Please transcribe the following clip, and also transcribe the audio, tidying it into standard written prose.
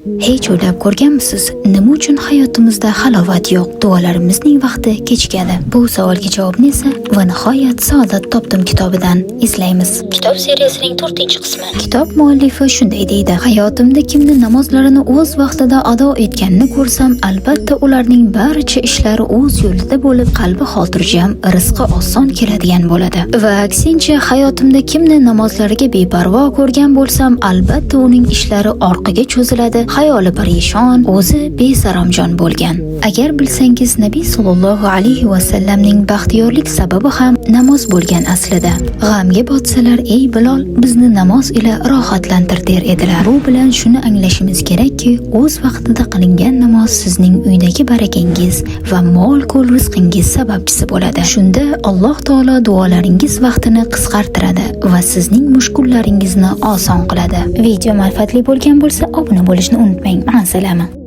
Hech o'ylab ko'rganmisiz, nima uchun hayotimizda halovat yo'q, duolarimizning vaqti kechikadi? Bu savolga javobni esa va nihoyat Saodat topdim kitobidan izlaymiz. Kitob seriyasining 4-qismi. Kitob muallifi shunday deydi: hayotimda kimni namozlarini o'z vaqtida ado etganini ko'rsam, albatta ularning barcha ishlari o'z yo'lida bo'lib, qalbi xotirjam, rizqi oson keladigan bo'ladi. Va aksincha, hayotimda kimni namozlariga beparvo ko'rgan bo'lsam, albatta uning ishlari orqaga cho'ziladi, hayoli parishon, o'zi besaromjon bo'lgan. Agar bilsangiz, Nabiy sollallohu alayhi va sallamning baxtiyorlik sababi ham namoz bo'lgan aslida. G'amga botsalar, ey Bilol, bizni namoz ila rohatlantir der edilar. Bu bilan shuni anglashimiz kerakki, o'z vaqtida qilingan namoz sizning uydagi barakangiz va mol-ko'l rizqingiz sababchisi bo'ladi. Shunda Alloh taolo duolaringiz vaqtini qisqartiradi va sizning mushkullaringizni oson qiladi. Video manfaatli bo'lgan bo'lsa, obuna bo'lishni unutmang. Ma'asalama.